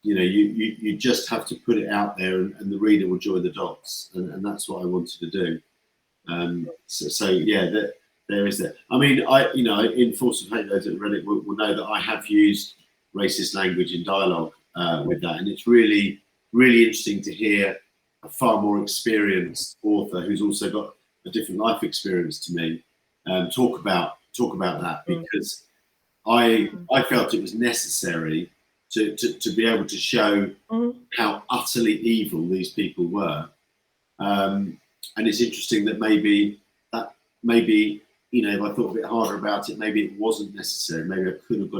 you just have to put it out there, and the reader will join the dots, and that's what I wanted to do. There is that. I mean, in Force of Hate, those that read it will know that I have used racist language in dialogue with that, and it's really, really interesting to hear a far more experienced author who's also got a different life experience to me talk about that, because I felt it was necessary to be able to show how utterly evil these people were, and it's interesting that maybe if I thought a bit harder about it, maybe it wasn't necessary. Maybe I could have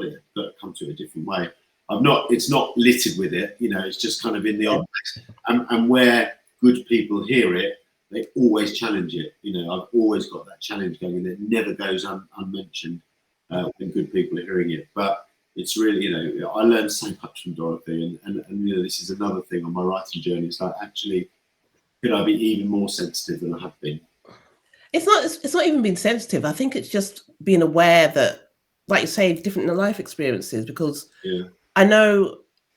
come to it a different way. It's not littered with it, you know, it's just kind of in the odd place. And where good people hear it, they always challenge it. You know, I've always got that challenge going, and it never goes unmentioned when good people are hearing it. But it's really, you know, I learned so much from Dorothy, and you know, this is another thing on my writing journey. It's like, actually, could I be even more sensitive than I have been? It's not even being sensitive. I think it's just being aware that, like you say, different life experiences. Because I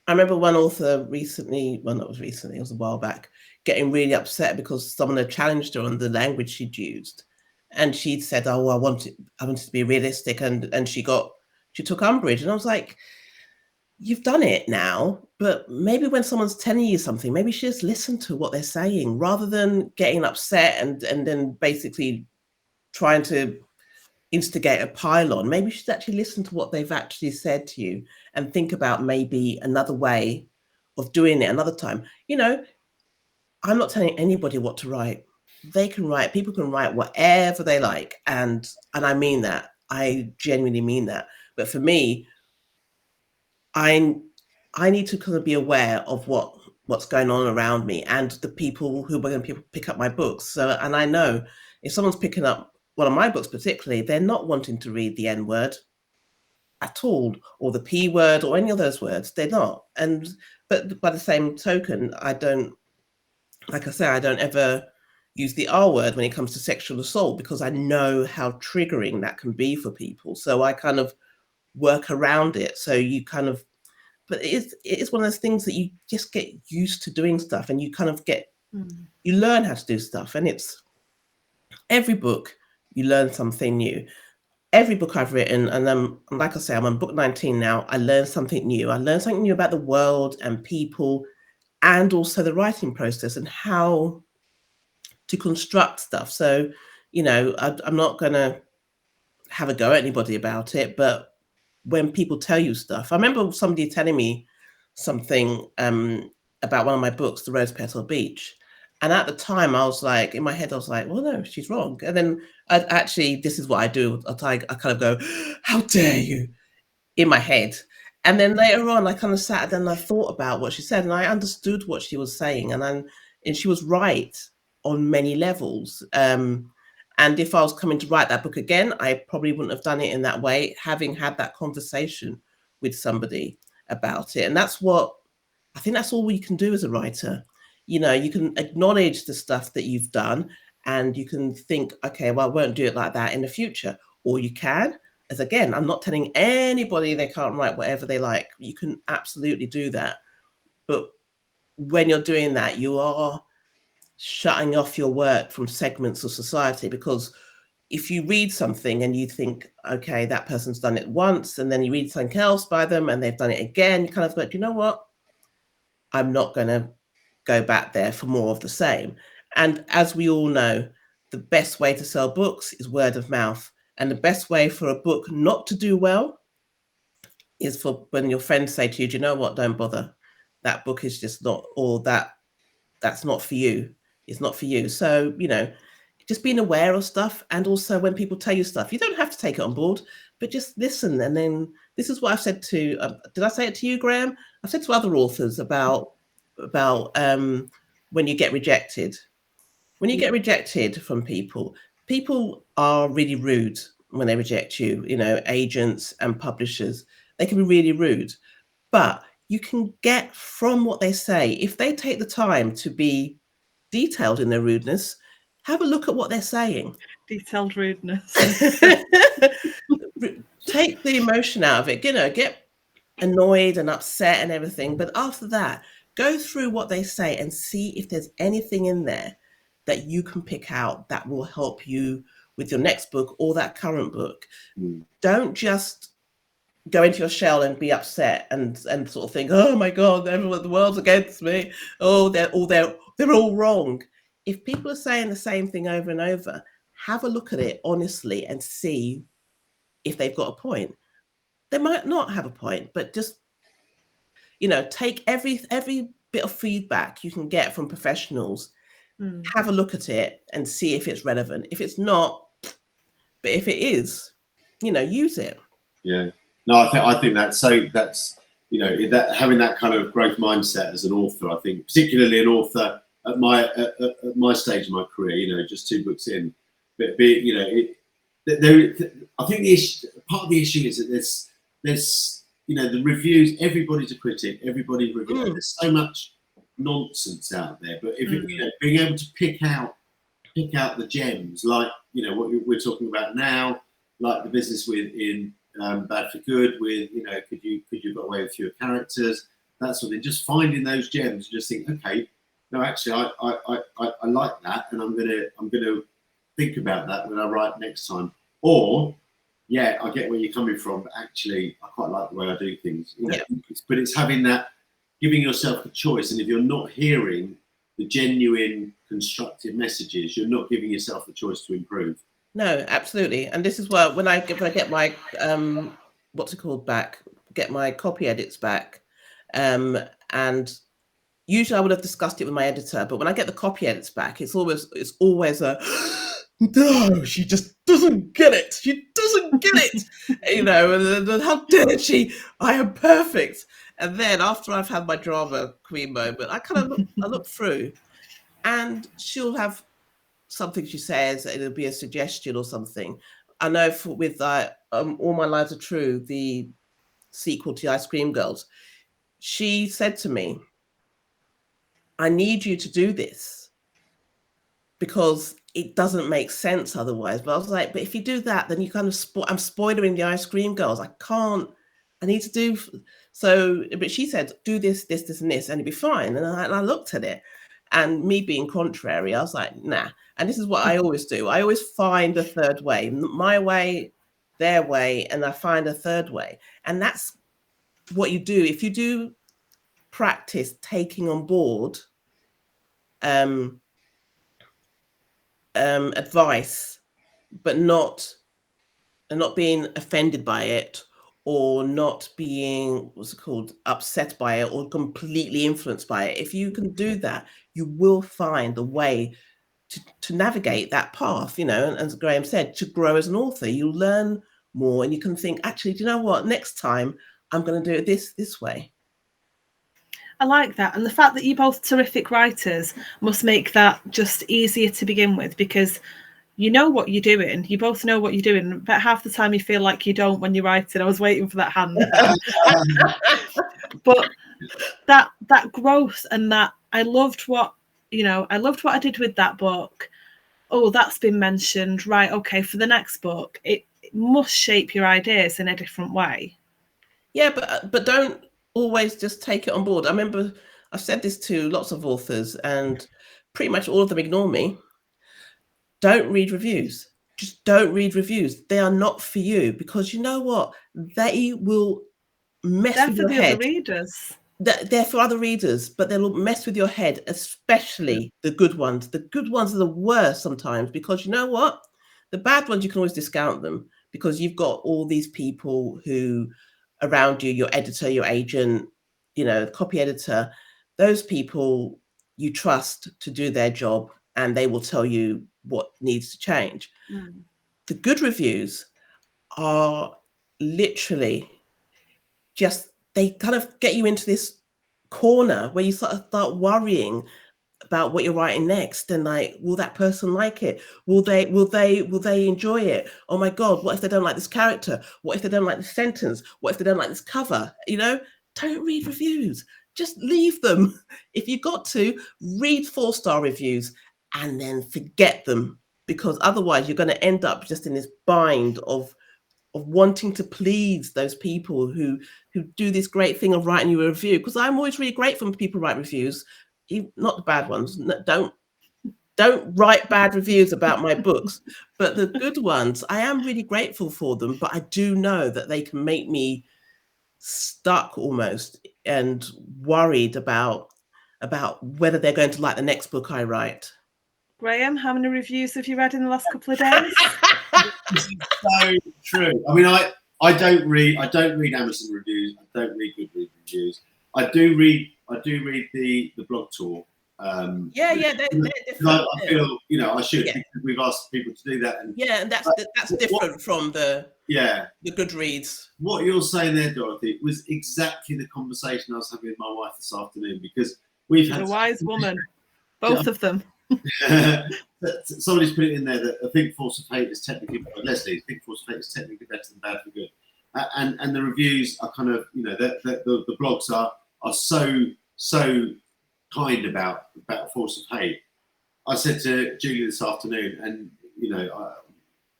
remember one author recently, well, not recently, it was a while back, getting really upset because someone had challenged her on the language she'd used, and she'd said, "Oh, I wanted to be realistic," and she took umbrage, and I was like, "You've done it now, but maybe when someone's telling you something, maybe you should just listen to what they're saying rather than getting upset and then basically trying to instigate a pile-on. Maybe you should actually listen to what they've actually said to you and think about maybe another way of doing it another time." You know, I'm not telling anybody what to write. They can write, people can write whatever they like. And I mean that. I genuinely mean that. But for me, I need to kind of be aware of what's going on around me and the people who are going to pick up my books. So, and I know if someone's picking up one of my books particularly, they're not wanting to read the N word at all, or the P word, or any of those words. They're not. But by the same token, I don't ever use the R word when it comes to sexual assault, because I know how triggering that can be for people. So I kind of work around it. So you kind of, but it is one of those things that you just get used to doing stuff, and you kind of you learn how to do stuff. And it's every book, you learn something new. Every book I've written, and like I say, I'm on book 19 now, I learned something new. I learned something new about the world and people, and also the writing process and how to construct stuff. So, you know, I'm not going to have a go at anybody about it, but when people tell you stuff, I remember somebody telling me something about one of my books, The Rose Petal Beach. And at the time, I was like, in my head, I was like, well, no, she's wrong. And then this is what I do. I kind of go, how dare you, in my head. And then later on, I kind of sat and I thought about what she said, and I understood what she was saying. And she was right on many levels. And if I was coming to write that book again, I probably wouldn't have done it in that way, having had that conversation with somebody about it. And I think that's all we can do as a writer. You know, you can acknowledge the stuff that you've done, and you can think, okay, well, I won't do it like that in the future. Or you can, as again, I'm not telling anybody they can't write whatever they like. You can absolutely do that. But when you're doing that, you are shutting off your work from segments of society, because if you read something and you think, okay, that person's done it once, and then you read something else by them and they've done it again, you kind of go, you know what? I'm not going to go back there for more of the same. And as we all know, the best way to sell books is word of mouth. And the best way for a book not to do well is for when your friends say to you, do you know what? Don't bother. That book is just not, or that's not for you. It's not for you. So, you know, just being aware of stuff. And also when people tell you stuff, you don't have to take it on board, but just listen. And then this is what I've said to, did I say it to you, Graham? I've said to other authors about when you get rejected. When you get rejected from people are really rude when they reject you, you know, agents and publishers, they can be really rude. But you can get from what they say, if they take the time to be detailed in their rudeness, have a look at what they're saying. Detailed rudeness. Take the emotion out of it, you know, get annoyed and upset and everything. But after that, go through what they say and see if there's anything in there that you can pick out that will help you with your next book or that current book. Don't just go into your shell and be upset and sort of think, oh my God, everyone, the world's against me. Oh, they're all wrong. If people are saying the same thing over and over, have a look at it honestly and see if they've got a point. They might not have a point, but just, you know, take every bit of feedback you can get from professionals, have a look at it and see if it's relevant. If it's not, but if it is, you know, use it. Yeah. No, I think that's you know, that having that kind of growth mindset as an author, I think, particularly an author at my stage of my career, you know, just 2 books in, but you know, I think the issue, part of the issue is that there's you know, the reviews. Everybody's a critic. Everybody reviews. There's so much nonsense out there, but if you know, being able to pick out the gems, like, you know, what we're talking about now, like the business in Bad for Good, with, you know, could you got away with fewer characters, that sort of thing. Just finding those gems, just think, okay, no, actually, I like that, and I'm gonna think about that when I write next time. Or, yeah, I get where you're coming from, but actually, I quite like the way I do things. You know? But it's having that, giving yourself a choice, and if you're not hearing the genuine constructive messages, you're not giving yourself the choice to improve. No, absolutely. And this is where when I get my what's it called back, get my copy edits back, and usually I would have discussed it with my editor, but when I get the copy edits back, it's always a no, she just doesn't get it. She doesn't get it. You know, and how dare she? I am perfect. And then after I've had my drama queen moment, I kind of look through, and she'll have something she says, it'll be a suggestion or something. I know with All My Lives Are True, the sequel to Ice Cream Girls, she said to me, I need you to do this because it doesn't make sense otherwise. But I was like, but if you do that, then you kind of I'm spoiling the Ice Cream Girls. I need to do so. But she said, do this, this, this, and this, and it'd be fine. And I looked at it, and me being contrary, I was like, nah. And this is what I always do. I always find a third way, my way, their way, and I find a third way. And that's what you do. If you do practice taking on board advice, but not being offended by it, or not being, upset by it, or completely influenced by it. If you can do that, you will find a way to navigate that path, you know, and as Graham said, to grow as an author. You learn more, and you can think, actually, do you know what? Next time I'm going to do it this way. I like that. And the fact that you're both terrific writers must make that just easier to begin with, because you know what you're doing. You both know what you're doing, but half the time you feel like you don't when you're writing. I was waiting for that hand. But that growth, and that I loved what I did with that book. Oh, that's been mentioned. Right, okay, for the next book, it must shape your ideas in a different way. Yeah, but don't always just take it on board. I remember I've said this to lots of authors, and pretty much all of them ignore me. Don't read reviews. Just don't read reviews. They are not for you, because you know what? They will mess with your head. Other readers. They're for other readers, but they'll mess with your head, especially the good ones. The good ones are the worst sometimes, because you know what? The bad ones, you can always discount them, because you've got all these people who around you, your editor, your agent, you know, copy editor, those people you trust to do their job, and they will tell you what needs to change. The good reviews are literally just, they kind of get you into this corner where you sort of start worrying about what you're writing next, and like, will that person like it? Will they enjoy it? Oh my God, what if they don't like this character? What if they don't like this sentence? What if they don't like this cover? You know, don't read reviews. Just leave them. If you got to, read 4-star reviews and then forget them, because otherwise you're going to end up just in this bind of wanting to please those people who do this great thing of writing you a review. Because I'm always really grateful when people write reviews, not the bad ones. Don't write bad reviews about my books, but the good ones, I am really grateful for them. But I do know that they can make me stuck almost, and worried about whether they're going to like the next book I write. Graham, how many reviews have you read in the last couple of days? This is so true. I mean, I don't read Amazon reviews. I don't read Goodreads reviews. I do read the blog tour. They're different. I feel, you know, I should, because we've asked people to do that. And that's different from the Yeah. the Goodreads. What you're saying there, Dorothy, was exactly the conversation I was having with my wife this afternoon, because we've had a wise woman, both of them. Somebody's put it in there that I think Force of Hate is technically, Leslie, I think Force of Hate is technically better than Bad for Good, and the reviews are kind of, the blogs are so kind about Force of Hate. I said to Julie this afternoon, and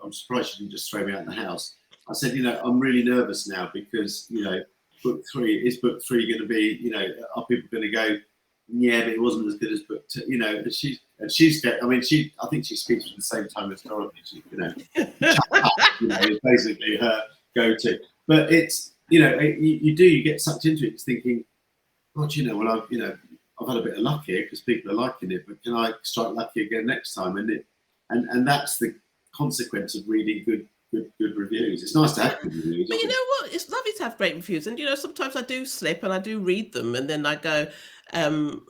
I'm surprised she didn't just throw me out of the house. I said, I'm really nervous now because book 3 is book 3 going to be, are people going to go, yeah, but it wasn't as good as book 2, and she's I mean, I think she speaks at the same time as Dorothy. She, it's basically her go-to. But it's, you get sucked into it, it's thinking, God, well, I've had a bit of luck here because people are liking it, but can I strike lucky again next time? And that's the consequence of reading good reviews. It's nice to have good reviews. But you know what? It's lovely to have great reviews, and sometimes I do slip and I do read them, and then I go, I'm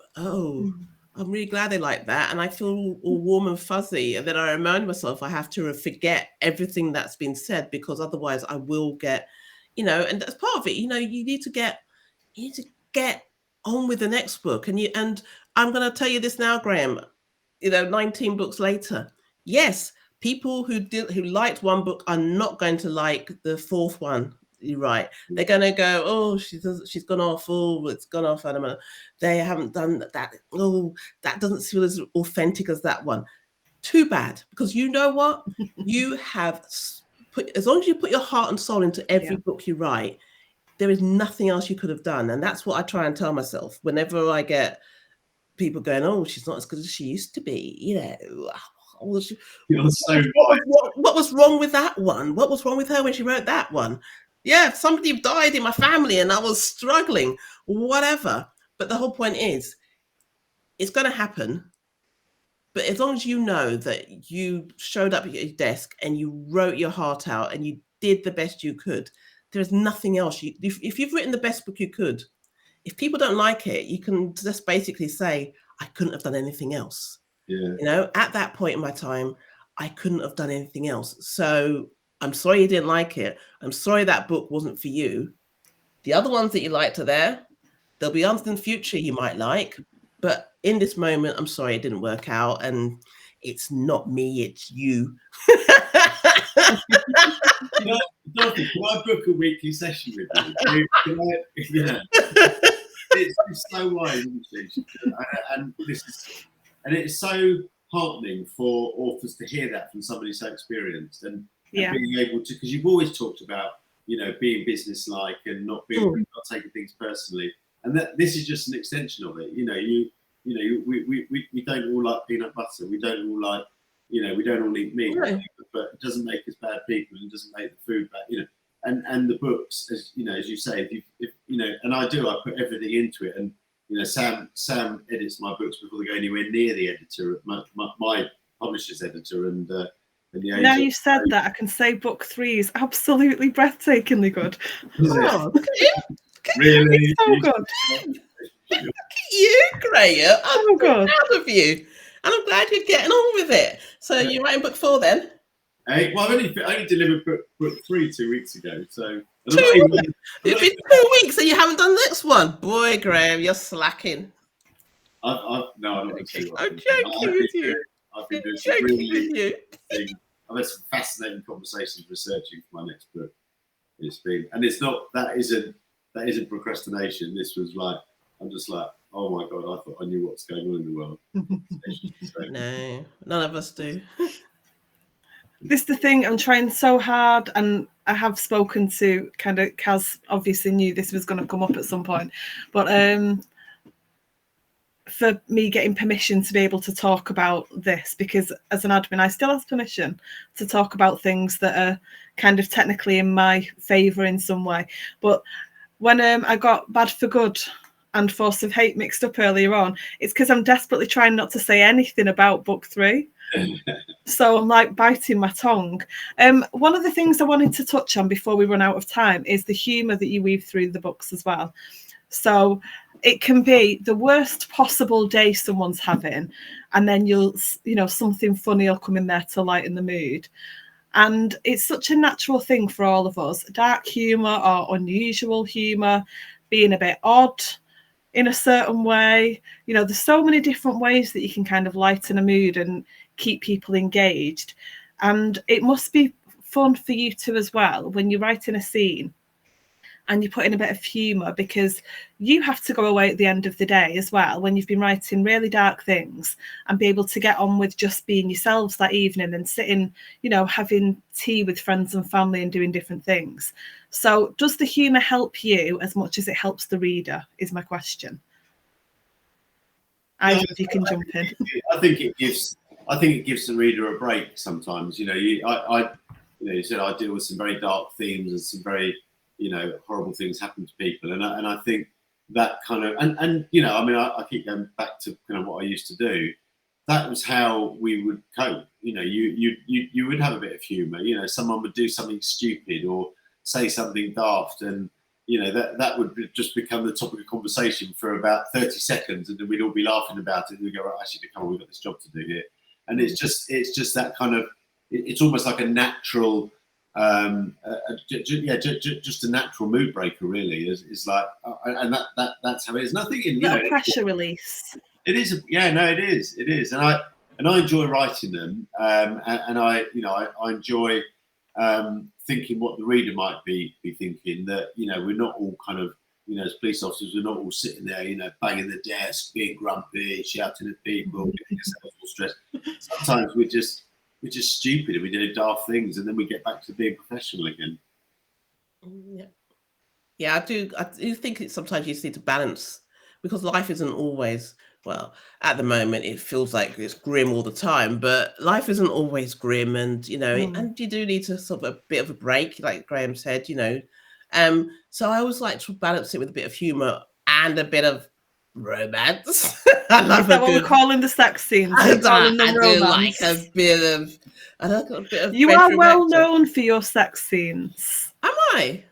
really glad they like that, and I feel all warm and fuzzy, and then I remind myself I have to forget everything that's been said, because otherwise I will get, and that's part of it. You need to get on with the next book, and I'm going to tell you this now, Graham. 19 books later, yes, people who liked one book are not going to like the fourth one. You're right. They're going to go, oh, she's gone off. Oh, it's gone off. I don't know. They haven't done that. Oh, that doesn't feel as authentic as that one. Too bad, because you know what? You have as long as you put your heart and soul into every book you write, there is nothing else you could have done. And that's what I try and tell myself whenever I get people going, oh, she's not as good as she used to be. What was wrong with that one? What was wrong with her when she wrote that one? Yeah, somebody died in my family and I was struggling, whatever. But the whole point is, it's going to happen. But as long as you know that you showed up at your desk and you wrote your heart out and you did the best you could, there's nothing else. If you've written the best book you could, if people don't like it, you can just basically say, I couldn't have done anything else. Yeah. At that point in my time, I couldn't have done anything else. So I'm sorry you didn't like it. I'm sorry that book wasn't for you. The other ones that you liked are there. There'll be others in the future you might like. But in this moment, I'm sorry it didn't work out. And it's not me, it's you. Dorothy, can I book a weekly session with you? It's so wise, isn't it? And it's so heartening for authors to hear that from somebody so experienced and being able to, because you've always talked about being businesslike and not taking things personally, and that this is just an extension of it. We don't all like peanut butter. We don't all like we don't all eat meat, but it doesn't make us bad people and doesn't make the food bad. And the books, as you say, if and I put everything into it, and Sam edits my books before they go anywhere near the editor, my publisher's editor, and the agent. Now you've said that, I can say book 3 is absolutely breathtakingly good. Look at you. Really? It's so good. Look at you, Graham. I'm so good. proud of you. And I'm glad you're getting on with it. So you're writing book 4 then? Well, I've only delivered book 3 2 weeks ago. So it's been 2 weeks and you haven't done the next one. Boy, Graham, you're slacking. I'm not joking with you. I've been doing some really I've had some fascinating conversations researching for my next book. It's not that isn't procrastination. This was like, I'm just like, oh my God, I thought I knew what's going on in the world. No, none of us do. This is the thing, I'm trying so hard, and I have spoken to Kaz, obviously knew this was going to come up at some point, but for me getting permission to be able to talk about this, because as an admin, I still have permission to talk about things that are kind of technically in my favour in some way. But when I got Bad for Good and Force of Hate mixed up earlier on, it's because I'm desperately trying not to say anything about book 3. So I'm like biting my tongue. One of the things I wanted to touch on before we run out of time is the humour that you weave through the books as well. So it can be the worst possible day someone's having, and then something funny will come in there to lighten the mood. And it's such a natural thing for all of us. Dark humour or unusual humour, being a bit odd in a certain way. You know, there's so many different ways that you can kind of lighten a mood and keep people engaged. And it must be fun for you too as well when you're writing a scene and you put in a bit of humour, because you have to go away at the end of the day as well when you've been writing really dark things, and be able to get on with just being yourselves that evening and sitting, you know, having tea with friends and family and doing different things. So does the humour help you as much as it helps the reader, is my question. Either of you can jump in. I think it gives the reader a break sometimes. You know, you said I deal with some very dark themes and some very, you know, horrible things happen to people, and I think that kind of and you know, I mean, I keep going back to kind of what I used to do. That was how we would cope. You know, you would have a bit of humour. You know, someone would do something stupid or say something daft, and you know that would just become the topic of conversation for about 30 seconds, and then we'd all be laughing about it. And we go, right, actually, come on, we've got this job to do here. And it's just that kind of, it's almost like a natural. Just a natural mood breaker, really. Is like, and that's how it is. Nothing in, you know, pressure release. It is, yeah, no, it is, and I enjoy writing them, and I enjoy thinking what the reader might be thinking. That, you know, we're not all kind of, you know, as police officers, we're not all sitting there, you know, banging the desk, being grumpy, shouting at people, getting ourselves all stressed. Sometimes we're just stupid and we do daft things, and then we get back to being professional again. Yeah, I do think sometimes you just need to balance, because life isn't always, well, at the moment it feels like it's grim all the time, but life isn't always grim, and you know, and you do need to sort of a bit of a break, like Graham said, you know. So I always like to balance it with a bit of humour and a bit of romance. I love Is that what we're calling the sex scenes? I do romance. like a bit of. I like a bit of. You are well known for your sex scenes. Am I?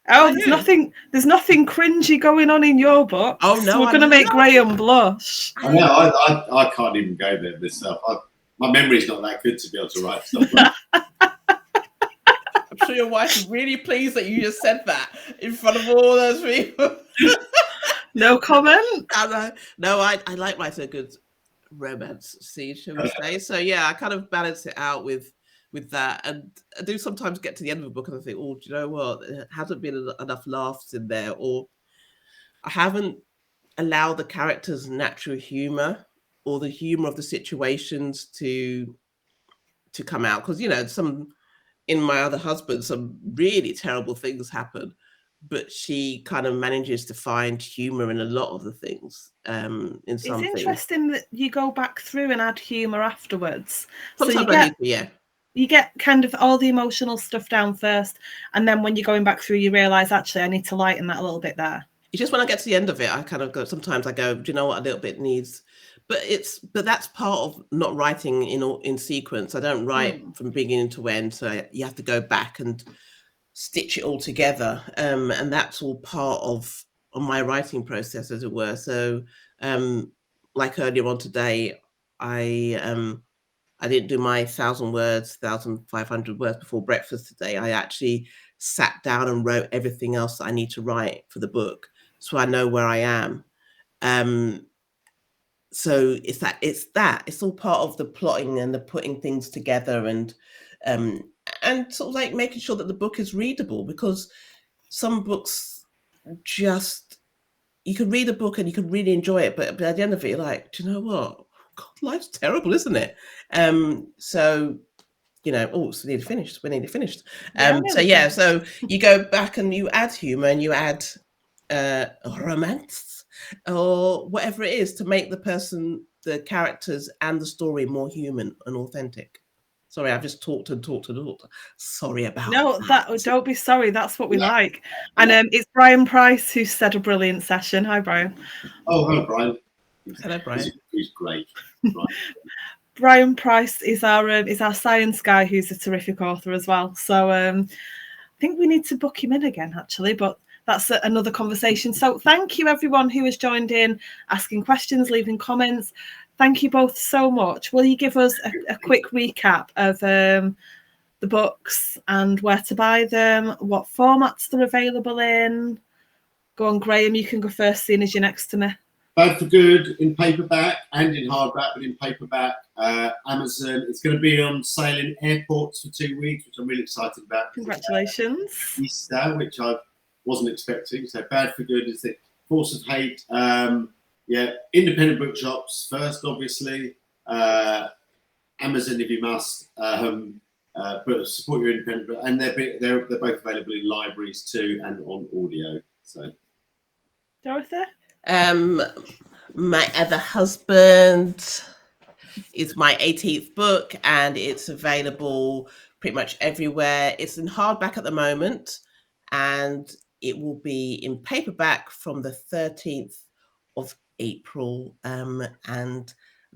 Oh, there's nothing cringy going on in your book. Oh no, so we're going to make Graham blush. I know. I can't even go there myself. My memory's not that good to be able to write stuff like that. I'm sure your wife is really pleased that you just said that in front of all those people. No comment. No, I like writing a good romance scene, shall we say? So yeah, I kind of balance it out with that, and I do sometimes get to the end of a book and I think, oh, do you know what? There hasn't been enough laughs in there, or I haven't allowed the characters' natural humor or the humor of the situations to come out, because you know, in My Other Husband, some really terrible things happen, but she kind of manages to find humor in a lot of the things. It's interesting that you go back through and add humor afterwards. Sometimes you get kind of all the emotional stuff down first, and then when you're going back through, you realize, actually, I need to lighten that a little bit there. It's just when I get to the end of it, I kind of go, sometimes I go, do you know what, a little bit needs, but that's part of not writing in sequence. I don't write from beginning to end, so you have to go back and stitch it all together, and that's all part of my writing process, as it were. So like earlier on today, I didn't do my 1,000 words, 1,500 words before breakfast today. I actually sat down and wrote everything else that I need to write for the book, so I know where I am. So it's all part of the plotting and the putting things together, and sort of like making sure that the book is readable, because some books just, you could read a book and you could really enjoy it, but at the end of it, you're like, do you know what? God, life's terrible, isn't it? So, you know, it's nearly finished. We're nearly finished. So you go back and you add humor and you add romance or whatever it is to make the characters and the story more human and authentic. Sorry, I've just talked. Sorry about that. Don't be sorry. That's what we like. And it's Brian Price who said a brilliant session. Hi, Brian. Oh, hello, Brian. Hello, Brian. He's great. Brian Price is our science guy, who's a terrific author as well. So I think we need to book him in again, actually, but that's another conversation. So thank you, everyone who has joined in, asking questions, leaving comments. thank you both so much. Will you give us a quick recap of the books and where to buy them, what formats they're available in? Go on, Graham, you can go first, seeing as you're next to me. Bad for Good in paperback and in hardback, but in paperback, Amazon. It's going to be on sale in airports for 2 weeks, which I'm really excited about. Congratulations. Easter, which I wasn't expecting. So Bad for Good is the Force of Hate. Independent bookshops first, obviously. Amazon if you must, but support your independent. And they're both available in libraries too and on audio. So, Dorothy? My Other Husband is my 18th book, and it's available pretty much everywhere. It's in hardback at the moment, and it will be in paperback from the 13th of April. And I'm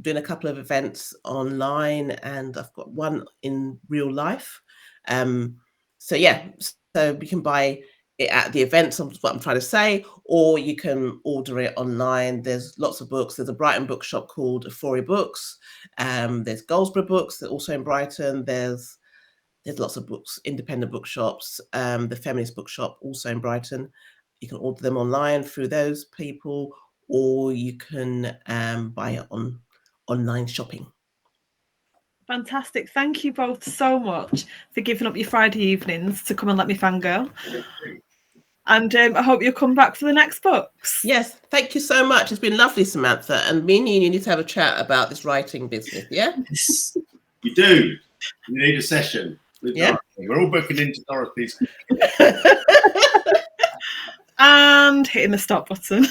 doing a couple of events online, and I've got one in real life. So we can buy it at the events, is what I'm trying to say, or you can order it online. There's lots of books. There's a Brighton bookshop called Euphoria Books. There's Goldsborough Books, that also in Brighton. There's lots of books, independent bookshops. The Feminist Bookshop, also in Brighton. You can order them online through those people, or you can buy it on online shopping. Fantastic. Thank you both so much for giving up your Friday evenings to come and let me fangirl. And I hope you'll come back for the next books. Yes, thank you so much. It's been lovely, Samantha. And me and you need to have a chat about this writing business, yeah? Yes, you do. You need a session with Dorothy. We're all booking into Dorothy's. And hitting the stop button.